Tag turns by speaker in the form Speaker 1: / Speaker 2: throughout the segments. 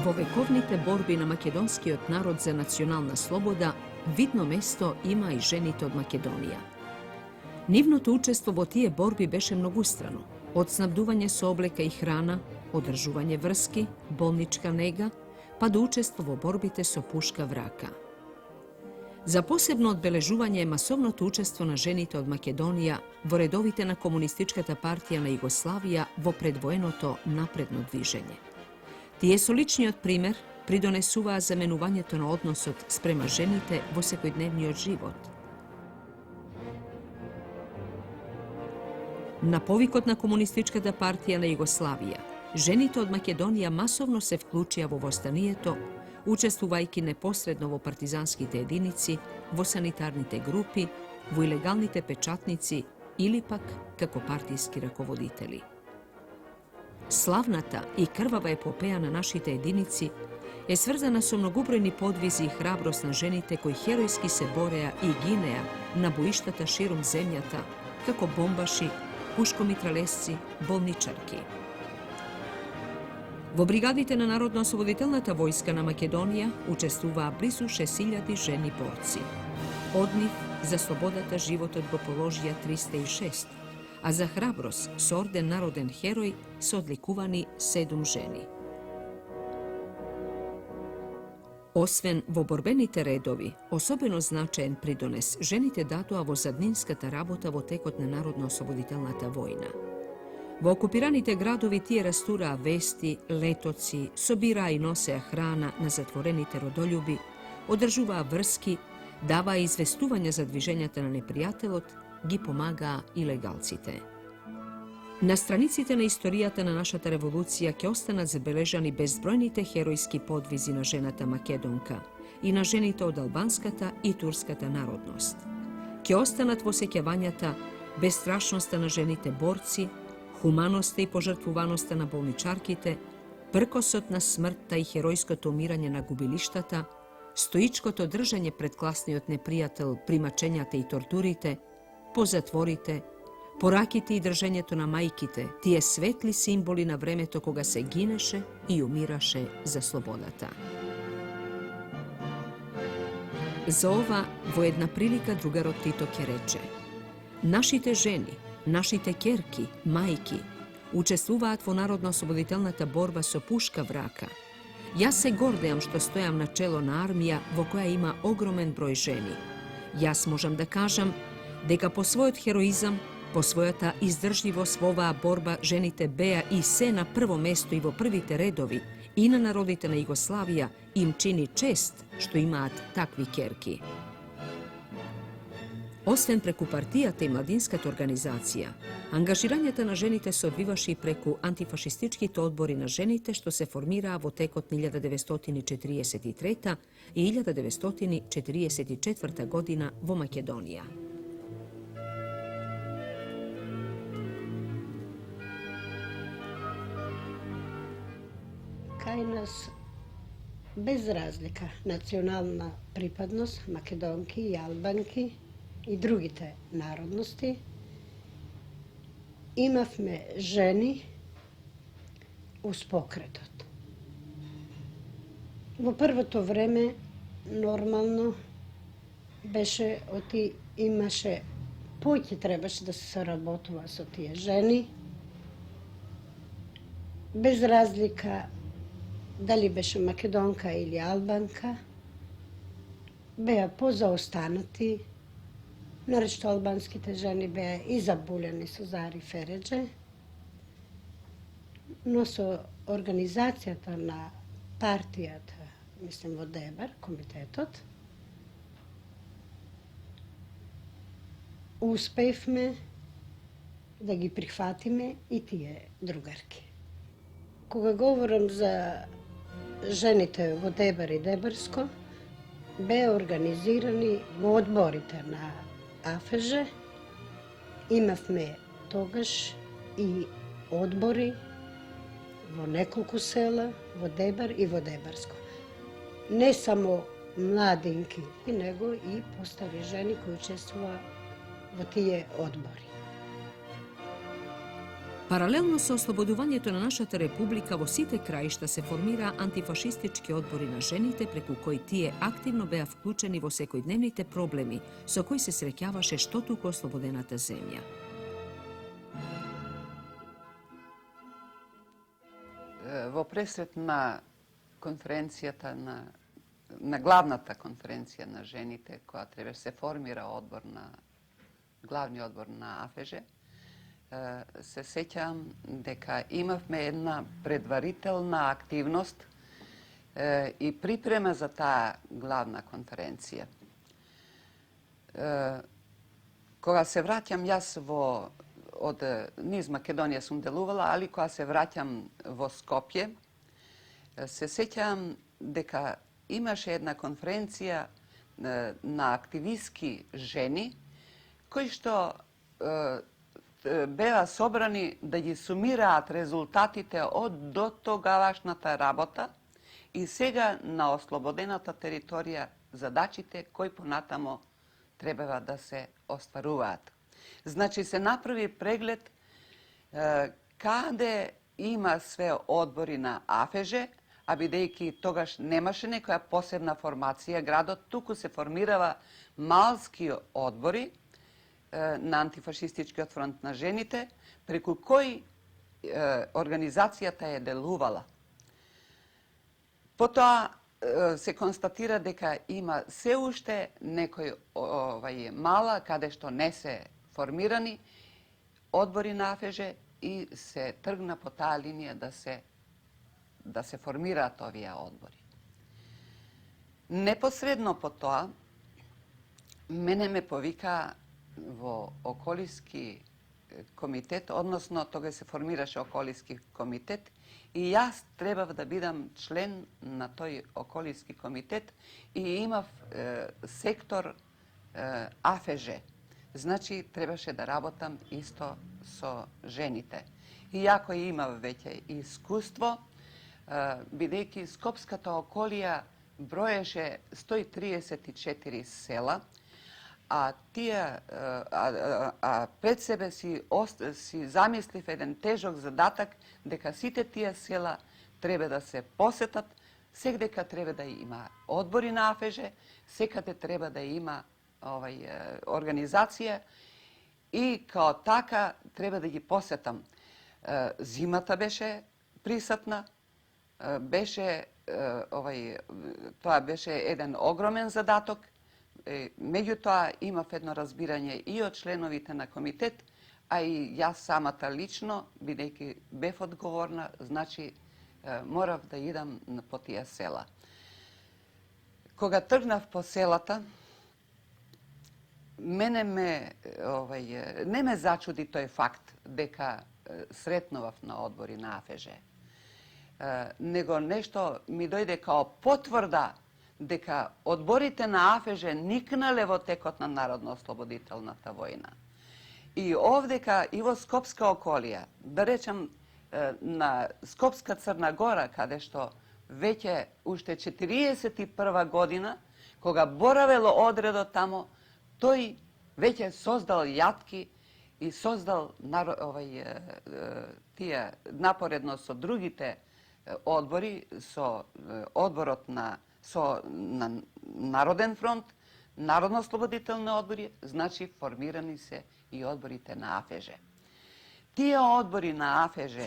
Speaker 1: Vo vekovnite borbi na makedonskiot narod za nacionalna sloboda vidno mesto ima i ženite od Makedonija. Nivното učestvo vo tije borbi beše mnogustrano, od snabduvanja sobleka i hrana, održuvanje vrski, bolnička nega, pa do učestvo vo borbite so puška vraka. Za posebno odbeležuvanje je masovното učestvo na ženite od Makedonija vo redovite na komunističkata partija na Jugoslavija vo predvojenoto napredno dviženje. Tije su lični od primer pridonesuva zamenuvanjeto na odnosot sprema ženite vo sekojdnevniot život. Na povikotna komunističkata partija na Jugoslavija, ženite od Makedonija masovno se vključija vo vostanijeto, učestvuvajki neposredno vo partizanskite jedinici, vo sanitarnite grupi, vo ilegalnite pečatnici ili pak kako partijski rakovoditelji. Slavnata i krvava epopeja na našite jedinici je svrzana su mnogobrojni podvizi i hrabrost na ženite koji herojski se boreja i gineja na bojištata širom zemljata, kako bombaši, puškomitralesci, bolničarki. Vo brigadite na Narodno-osloboditelnata vojska na Makedonija učestuva blizu 6.000 ženi borci. Od njih za slobodata život go položija 306, a za hrabrost s orden Naroden heroj su odlikuvani 7 ženi. Osven vo borbenite redovi, osobeno značajen pridones ženite datoa vo zadninskata rabota vo tekotne Narodno-osloboditelnata vojna. Vo okupiranite gradovi tije rastura vesti, letoci, sobira i nosea hrana na zatvorenite rodoljubi, održuva vrski, dava izvestuvanja za dviženjata na neprijatelot, gi pomaga ilegalcite. Na stranicite na istorijata na našata revolucija ke ostanat zabeležani bezbrojnite herojski podvizi na ženata Makedonka i na ženite od albanskata i turskata narodnost. Ke ostanat vosekjavanjata bezstrašnosta na ženite borci, humanosti i požrtvuvanosti na bolničarkite, prkosotna smrta i herojskoto umiranje na gubilištata, stoičkoto držanje pred klasniot neprijatelj primačenjate i torturite, pozatvorite, porakiti i drženjeto na majkite, tije svetli simboli na vremeto koga se gineše i umiraše za slobodata. Za ova vo jedna prilika drugarot Tito ke reče: našite ženi, našite kerki, majki, učestvuvat vo Narodno-osloboditelnata borba so puška vraka. Ja se gordejam što stojam na čelo na armija vo koja ima ogromen broj ženi. Ja smožam da kažem deka po svojot heroizam, po svojata izdržljivost ova borba ženite Beja i se na prvo mesto i vo prvite redovi i na narodite na Jugoslavija im čini čest što imat takvi kerki. Osven preku partijata i mladinskata organizacija, angažiranjata na ženite se odvivaši preku antifašističkih odbori na ženite što se formira vo tekot 1943. i 1944. godina vo Makedonija.
Speaker 2: Kaj nas bez razlika nacionalna pripadnost Makedonki i Albanki i drugite narodnosti imavme ženi uz pokretot. Во првото време нормално беше оти имаше поќе требаше да се соработува со тие жени без разлика дали беше македонка или албанка, беа позаостанати, наречто албанските жени беа и забулени со Зари Фередже, но со организацијата на партијата, мислим во Дебар, комитетот, успевме да ги прифатиме и тие другарки. Кога говорам за жените во Дебар и Дебарско, беа организирани во одборите на АФЖ. Имавме тогаш и одбори во неколку села, во Дебар и во Дебарско. Не само младинки, него и постари жени кои учествува во тие одбори.
Speaker 1: Paralelno sa oslobodovanjem na našата republika vo site krajišta se formira antifašistički odbori na ženite, preku koji tije aktivno bea vključeni vo sekojdnevните problemi so koji se srekjavaše što tuko oslobodeната zemlja.
Speaker 3: Во пресрет на конференцијата на главната конференција на жените, која требаше се формира одбор на главни одбор на АФЖ, се сеќавам дека имавме една предварителна активност и припрема за таа главна конференција. Кога се враќам јас од низ Македонија сум делувала, али кога се враќам во Скопје, се сеќавам дека имаше една конференција на активистки жени кои што беа собрани да ги сумираат резултатите од до тогавашната работа и сега на ослободената територија задачите кои понатамо требава да се остваруваат. Значи се направи преглед каде има све одбори на АФЖ, а бидејќи тогаш немаше некоја посебна формација градот, туку се формирава малски одбори на антифашистичкиот фронт на жените, преку кои организацијата е делувала. Потоа се констатира дека има се уште некој мала каде што не се формирани одбори на АФЖ и се тргна по таа линија да се формираат овие одбори. Непосредно по тоа, мене ме повика во околиски комитет, односно тога се формираше околиски комитет и јас требав да бидам член на тој околиски комитет и имав сектор АФЖ. Значи, требаше да работам исто со жените. Иако имав веќе искуство, бидејќи Скопската околија броеше 134 села, а пред себе си замислив еден тежок задатак дека сите тие села треба да се посетат, секдека треба да има одбори на АФЖ, секаде треба да има организација и као така треба да ги посетам. Зимата беше присутна, тоа беше еден огромен задаток. Меѓутоа имав едно разбирање и од членовите на комитет, а и јас самата лично, бидејќи бев одговорна, значи морав да идам по тие села. Кога тргнав по селата, мене не ме зачуди тој факт дека сретнував на одбори на АФЖ, него нешто ми дојде као потврда дека одборите на АФЖ никнале во текот на Народно-ослободителната војна. И овдека, и во Скопска околија, да речем на Скопска Црна Гора, каде што веќе уште 41 година, кога боравело одредот тамо, тој веќе создал јатки и создал тие напоредно со другите одбори, со одборот на Народен фронт, Народно-ослободителни одбори, значи формирани се и одборите на АФЖ. Тие одбори на АФЖ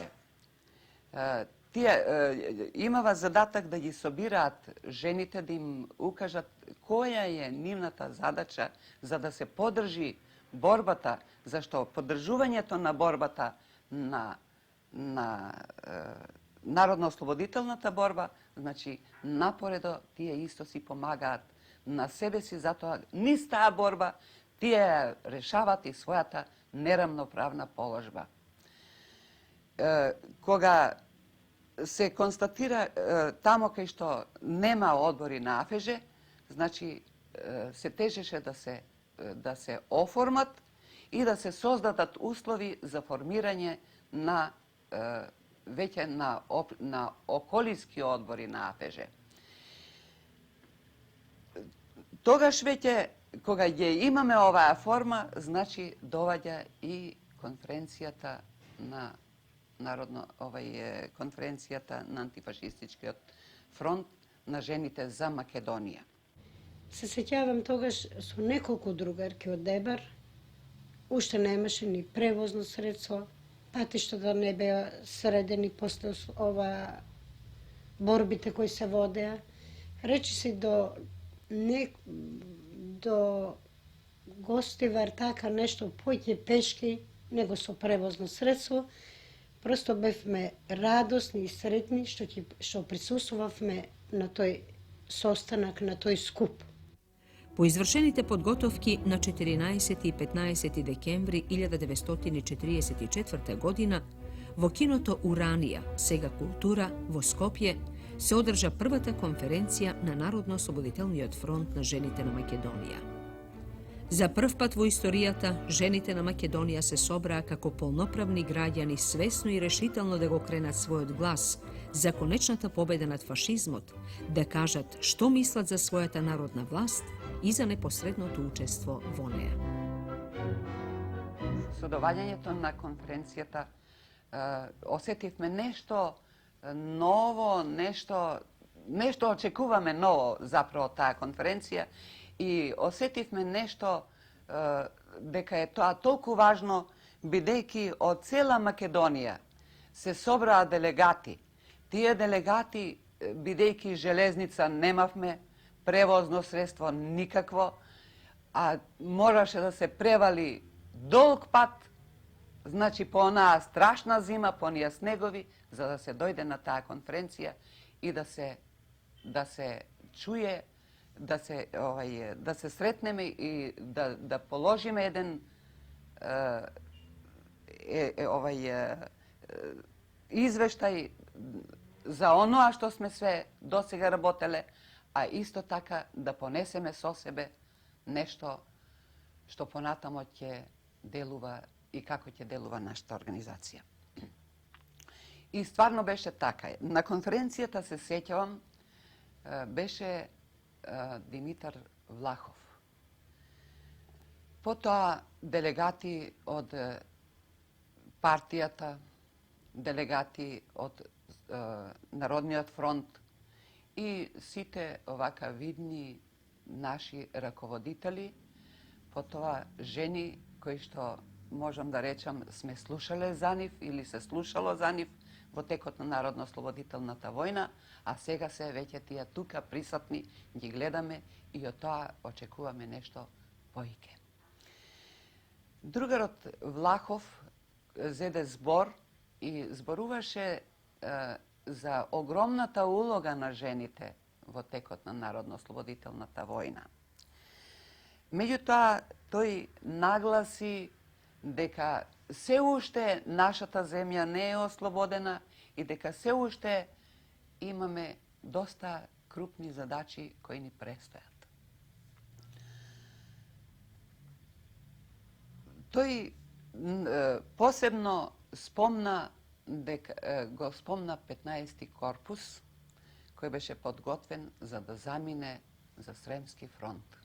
Speaker 3: имава задатак да ги собираат жените, да им укажат која е нивната задача за да се подржи борбата, зашто поддржувањето на борбата на Народно-ослободителната борба, значи напоредо тие исто си помагаат на себе си, затоа низ таа борба тие решават и својата нерамноправна положба. Кога се констатира тамо кај што нема одбори на АФЖ, значи се тежеше да се оформат и да се создадат услови за формирање на веќе на околиски одбори на АФЖ. Тогаш веќе, кога ја имаме оваа форма, значи доваѓа и конференцијата на конференцијата на антифашистичкиот фронт на жените за Македонија.
Speaker 2: Се сеќавам тогаш со неколку другарки од Дебар, уште немаше ни превозно средство, патиштата не беа средени после борбите кои се водеа. Речи си до Гостивар така нешто поќе пешки, него со превозно средство. Просто бевме радосни и сретни што присуствувавме на тој состанак, на тој скуп.
Speaker 1: По извршените подготовки на 14 и 15 декември 1944 година во киното Уранија, сега култура, во Скопје, се одржа првата конференција на Народно-ослободителниот фронт на жените на Македонија. За прв пат во историјата, жените на Македонија се собраа како полноправни граѓани свесно и решително да го кренат својот глас за конечната победа над фашизмот, да кажат што мислат за својата народна власт и за непосредното учество во неа.
Speaker 3: Со доваѓањето на конференцијата осетивме нешто ново, нешто очекуваме ново заправо таа конференција и осетивме нешто дека е тоа толку важно, бидејќи од цела Македонија се собраа делегати. Тие делегати, бидејќи железница немавме, превозно средство никакво, а мораше да се превали долг пат, значи по онаа страшна зима, по оние снегови, за да се дојде на таа конференција и да се чуе, да се сретнеме и да положиме еден извештај за оноа што сме све досега работеле, а исто така да понесеме со себе нешто што понатамо ќе делува и како ќе делува нашата организација. И стварно беше така. На конференцијата, се сеќавам, беше Димитар Влахов. Потоа делегати од партијата, делегати од Народниот фронт и сите овака видни наши раководители, потоа жени кои што можам да речам сме слушале за нив или се слушало за нив во текот на Народно-ослободителната војна, а сега се веќе тие тука присутни, ги гледаме и од тоа очекуваме нешто поиќе. Другарот Влахов зеде збор и зборуваше за огромната улога на жените во текот на Народно-ослободителната војна. Меѓутоа, тој нагласи дека се уште нашата земја не е ослободена и дека се уште имаме доста крупни задачи кои ни престојат. Тој посебно спомна го спомна 15-ти корпус кој беше подготвен за да замине за Сремски фронт.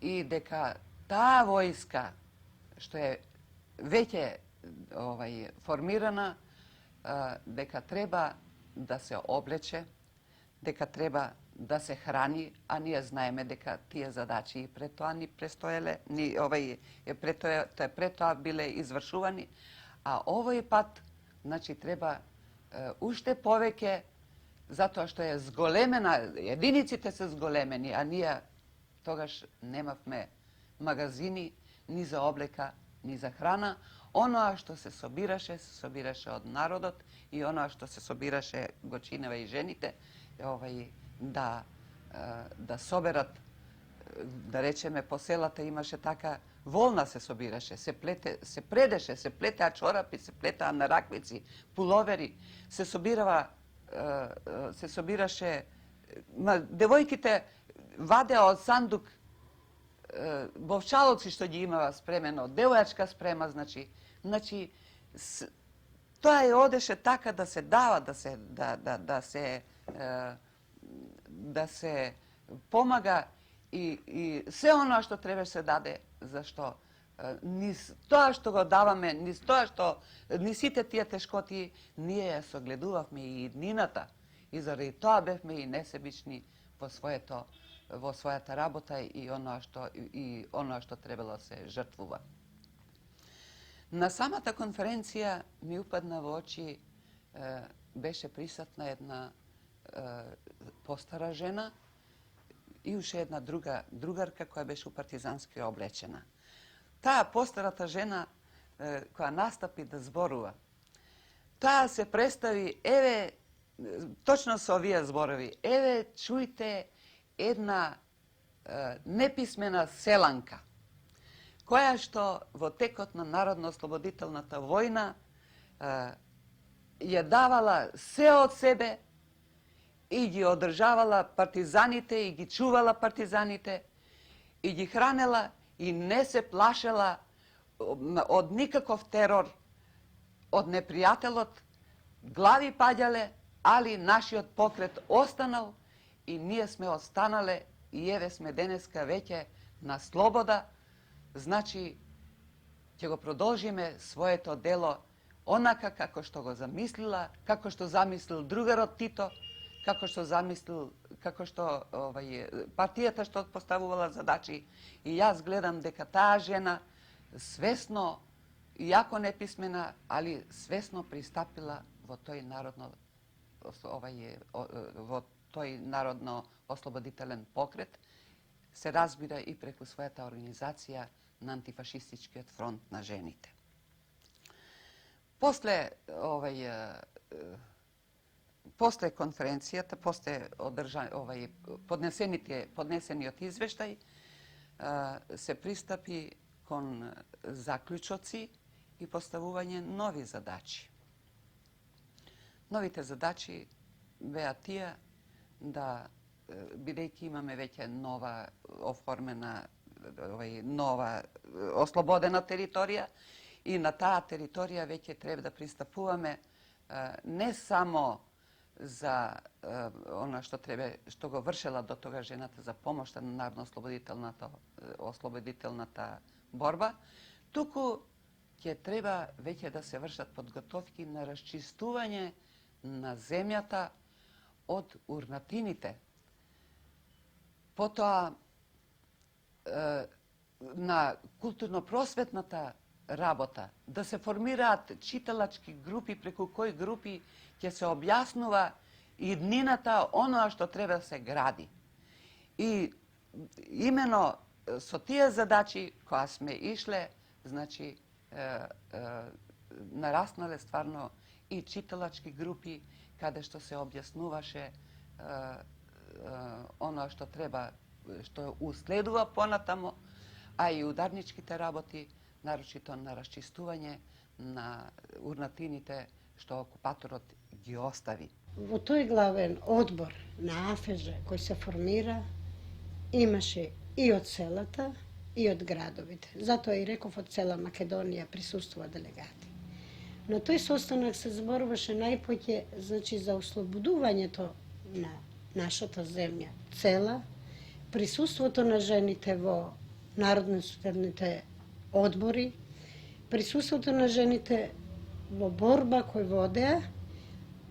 Speaker 3: И дека таа војска што е веќе формирана, дека треба да се облече, дека треба да се храни, а ние знаеме дека тие задачи и пред тоа ни престоеле, пред тоа биле извршувани, а овој пат, значи, треба уште повеќе, затоа што е зголемена, единиците се зголемени, а ние тогаш немавме магазини ни за облека, ни за храна. Оноа што се собираше од народот и оноа што се собираше го чинева и жените, да соберат, да речеме, по селата имаше така, волна се собираше, се предеше, се плетеа чорапи, се плетеа нараквици, пуловери, се собираше, девојките вадеа од сандук бовчалоци што ги имава спремено, девојачка спрема, значи, тоа одеше така да се дава, да се помага и се оно што треба се даде, зашто Ни тоа што го даваме, ни тоа што, ни сите тие тешкоти, ние ја согледувавме и иднината. И заради тоа бевме и несебични во својата работа и оноа што требало се жртвува. На самата конференција ми упадна во очи, беше присутна една постара жена и уште една другарка која беше партизански облечена. Таа постарата жена која настапи да зборува, таа се представи, еве, точно со овие зборови, еве, чујте една неписмена селанка, која што во текот на Народно-ослободителната војна ја давала се од себе и ги одржавала партизаните и ги чувала партизаните и ги хранела и не се плашела од никаков терор од непријателот. Глави паѓале, али нашиот покрет останал и ние сме останале и еве сме денеска веќе на слобода. Значи, ќе го продолжиме своето дело онака како што го замислила, како што замислил другарот Тито, како што партијата што поставувала задачи. И јас гледам дека таа жена свесно, иако неписмена, али свесно пристапила во тој народно-ослободителен покрет, се разбира и преку својата организација на антифашистичкиот фронт на жените. После конференцијата, после поднесениот извештај, се пристапи кон заклучоци и поставување нови задачи. Новите задачи беа тие да, бидејќи имаме веќе нова оформена, нова ослободена територија, и на таа територија веќе треба да пристапуваме не само за она што го вршела до тога жената за помошта на Народно-ослободителната борба, туку ќе треба веќе да се вршат подготовки на расчистување на земјата од урнатините. Потоа на културно-просветната работа, да се формираат читалачки групи, преку кои групи ќе се објаснува иднината, оноа што треба да се гради. И имено со тие задачи која сме ишле, значи, нараснале стварно и читалачки групи, каде што се објаснуваше оноа што треба, што уследува понатамо, а и ударничките работи, нарочито на расчистување на урнатините што окупаторот ги остави.
Speaker 2: Во тој главен одбор на АФЖ кој се формира, имаше и од селата, и од градовите. Затоа и реков, од цела Македонија присуствува делегати. На тој состанок се зборуваше најпоќе, значи, за ослободувањето на нашата земја цела, присуството на жените во народно-социјалните одбори, присуството на жените во борба кој водеа,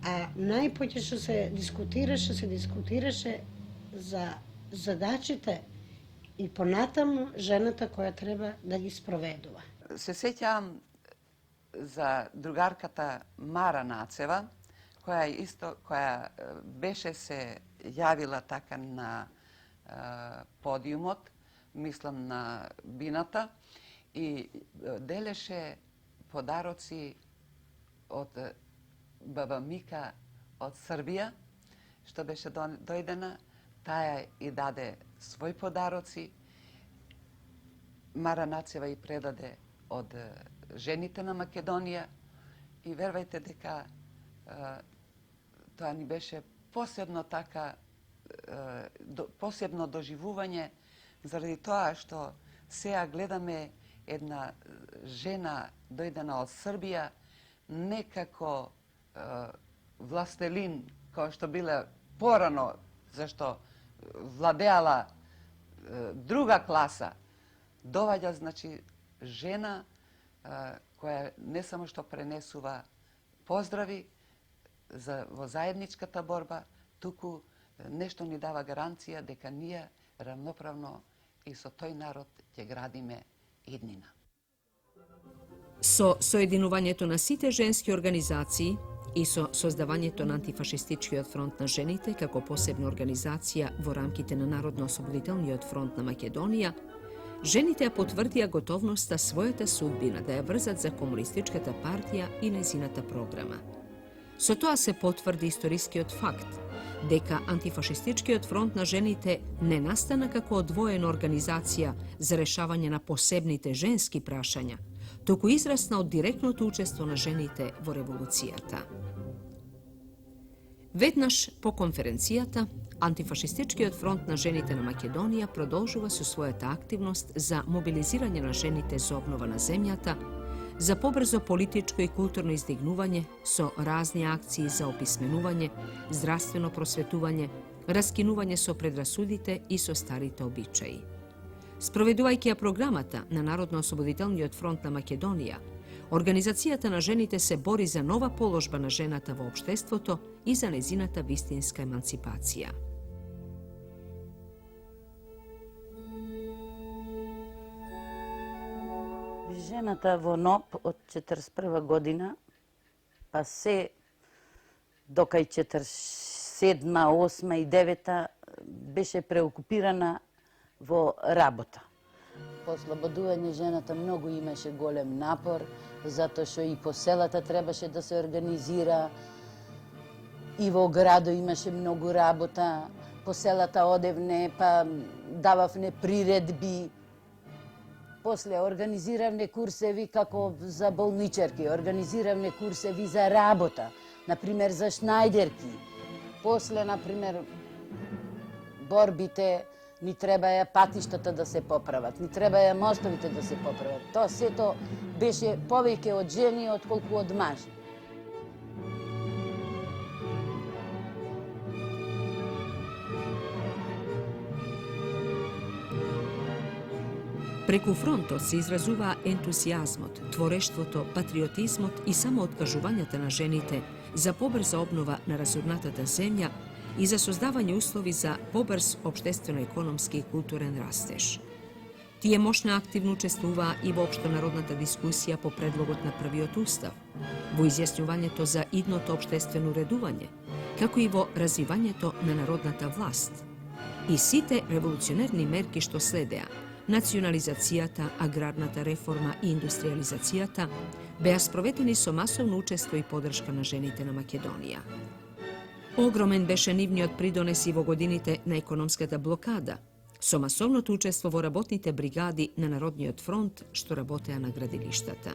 Speaker 2: а најпоќе што се дискутираше за задачите и понатаму жената која треба да ги спроведува.
Speaker 3: Се сеќавам за другарката Мара Нацева, која беше се јавила така на подиумот, мислам на бината, и делеше подароци од баба Мика од Србија, што беше дојдена. Таа и даде свој подароци. Мара Нацева и предаде од жените на Македонија и вервајте дека тоа ни беше посебно така, посебно доживување, заради тоа што сега гледаме една жена дојдена од Србија не како властелин, кој што биле порано, зашто владеала друга класа, доваѓа, значи, žena koja ne samo što prenесува поздрави во заедничката борба, туку нешто ни дава гаранција дека ние рамноправно и со тој народ ќе градиме иднина.
Speaker 1: Со соединувањето на сите женски организации и со создавањето на антифашистичкиот фронт на жените како посебна организација во рамките на Народно-освободителниот фронт на Македонија, жените ја потврдија готовноста својата судбина да ја врзат за Комунистичката партија и нејзината програма. Со тоа се потврди историскиот факт дека антифашистичкиот фронт на жените не настана како одвоена организација за решавање на посебните женски прашања, туку израсна од директното учество на жените во револуцијата. Веднаш по конференцијата, антифашистичкиот фронт на жените на Македонија продолжува со својата активност за мобилизирање на жените за обнова на земјата, за побрзо политичко и културно издигнување со разни акции за описменување, здравствено просветување, раскинување со предрасудите и со старите обичаи. Спроведувајќи ја програмата на Народно-освободителниот фронт на Македонија, Организацијата на жените се бори за нова положба на жената во општеството и за нејзината вистинска еманципација.
Speaker 4: Жената во НОП од 41 година, па се докај 47, 8 и 9 беше преокупирана во работа. По ослободување жената многу имаше голем напор, затоа што и по селата требаше да се организира, и во градо имаше многу работа, по селата одевне, па дававне приредби. После организиравне курсеви како за болничарки, организиравне курсеви за работа, например за шнајдерки. После, например, борбите, ни требаја патиштата да се поправат, ни требаја мостовите да се поправат. Тоа сето беше повеќе од жени отколку од мажи.
Speaker 1: Преку фронтот се изразуваа ентусијазмот, творештвото, патриотизмот и самооткажувањата на жените за побрза обнова на разорнатата земја и за создавање услови за побрз општествено-економски и културен растеж. Тие мощно активно учествуваа и во општонародната дискусија по предлогот на првиот устав, во изјаснувањето за идното општествено уредување, како и во развивањето на народната власт. И сите револуционерни мерки што следеа, национализацијата, аграрната реформа и индустриализацијата, беа спроведени со масовно учество и поддршка на жените на Македонија. Огромен беше нивниот придонес и во годините на економската блокада, со масовното учество во работните бригади на Народниот фронт што работеа на градилиштата.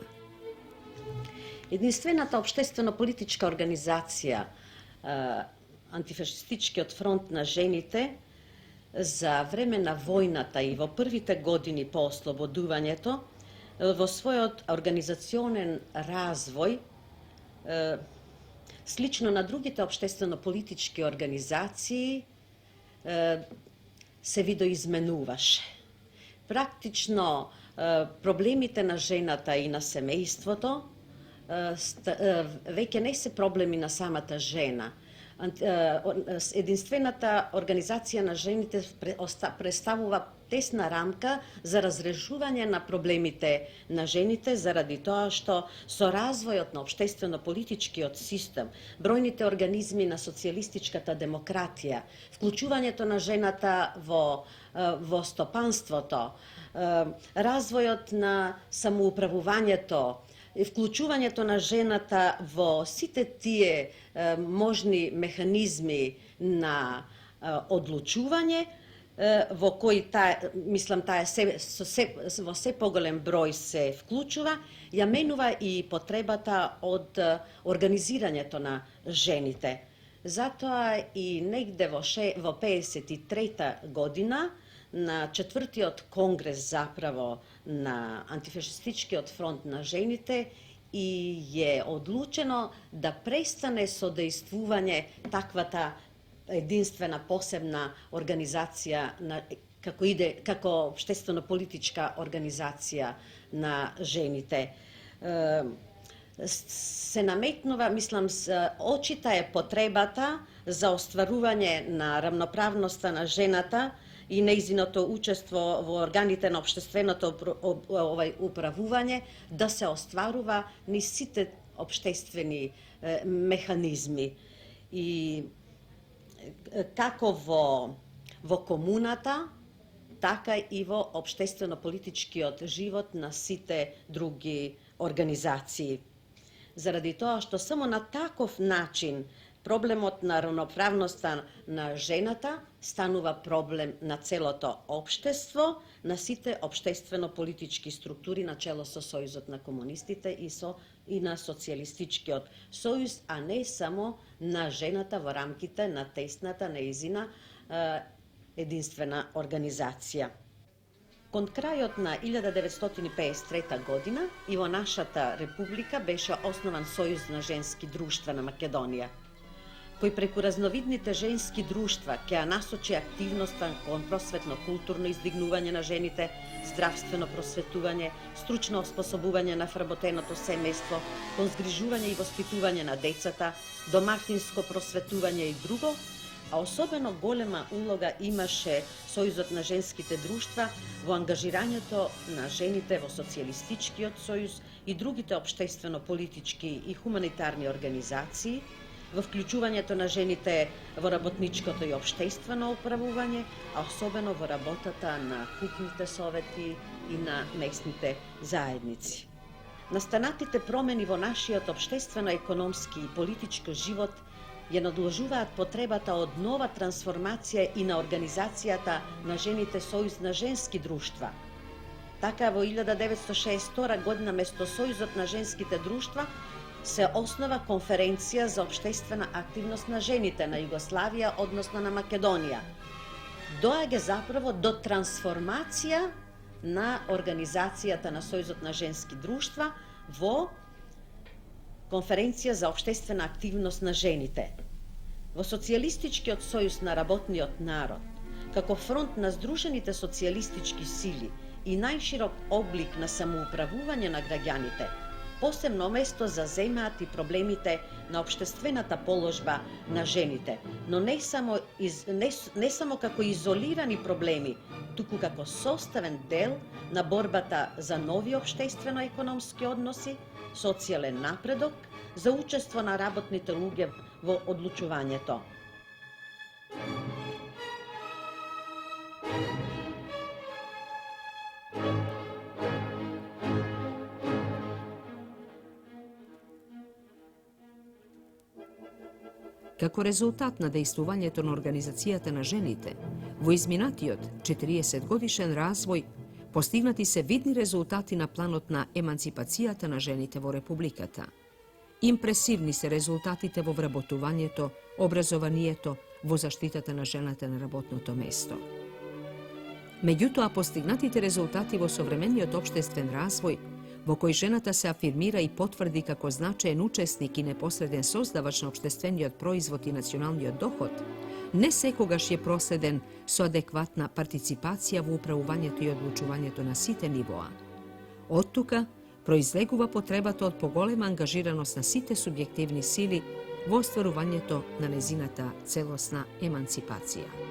Speaker 5: Единствената општествено-политичка организација, антифашистичкиот фронт на жените, за време на војната и во првите години по ослободувањето, во својот организационен развој, слично на другите општествено-политички организации, се видоизменуваше. Практично проблемите на жената и на семејството веќе не се проблеми на самата жена. Единствената организација на жените представува тесна рамка за разрешување на проблемите на жените заради тоа што со развојот на општествено-политичкиот систем, бројните организми на социјалистичката демократија, вклучувањето на жената во стопанството, развојот на самоуправувањето, вклучувањето на жената во сите тие можни механизми на одлучување, во кои во се поголем број се вклучува, ја менува и потребата од организирањето на жените. Затоа и негде во 53-та година на 4-тиот конгрес заправо на антифашистичкиот фронт на жените и е одлучено да престане со дејствување таквата единствена посебна организација како општествено-политичка организација на жените. Се наметнува, мислам, очита е потребата за остварување на рамноправноста на жената и нејзиното учество во органите на општественото управување да се остварува низ сите општествени механизми. И како во комуната, така и во општествено-политичкиот живот на сите други организации. Заради тоа што само на таков начин проблемот на равноправноста на жената станува проблем на целото општество, на сите општествено-политички структури начело со Сојузот на комунистите и на Социјалистичкиот сојуз, а не само на жената во рамките на тесната нејзина единствена организација. Кон крајот на 1953 година и во нашата република беше основан Сојуз на женски друштва на Македонија, кој преку разновидните женски друштва ќе ја насочи активноста кон просветно-културно издигнување на жените, здравствено просветување, стручно оспособување на вработеното семејство, кон згрижување и воспитување на децата, домакинско просветување и друго, а особено голема улога имаше Сојузот на женските друштва во ангажирањето на жените во Социјалистичкиот сојуз и другите општествено-политички и хуманитарни организации, во вклучувањето на жените во работничкото и општествено управување, а особено во работата на купните совети и на местните заедници. Настанатите промени во нашиот општествено-економски и политички живот ја надложуваат потребата од нова трансформација и на организацијата на жените Сојуз на женски друштва. Така во 1962 година место Сојузот на женските друштва се основа конференција за општествена активност на жените на Југославија, односно на Македонија. Доаѓа заправо до трансформација на организацијата на Сојузот на женски друштва во конференција за општествена активност на жените. Во Социјалистичкиот сојуз на работниот народ, како фронт на здружените социјалистички сили и најширок облик на самоуправување на граѓаните, посебно место заземаат и проблемите на општествената положба на жените, но не само како изолирани проблеми, туку како составен дел на борбата за нови општествено-економски односи, социјален напредок, за учество на работните луѓе во одлучувањето.
Speaker 1: Како резултат на дејствувањето на Организацијата на жените, во изминатиот 40-годишен развој постигнати се видни резултати на планот на еманципацијата на жените во Републиката. Импресивни се резултатите во вработувањето, образованието, во заштитата на жената на работното место. Меѓутоа, постигнатите резултати во современиот општествен развој, во кој жената се афирмира и потврди како значаен учесник и непосреден создавач на општествениот производ и националниот доход, не секогаш е проследен со адекватна партиципација во управувањето и одлучувањето на сите нивоа. Од тука произлегува потребата од поголема ангажираност на сите субјективни сили во остварувањето на незината целосна еманципација.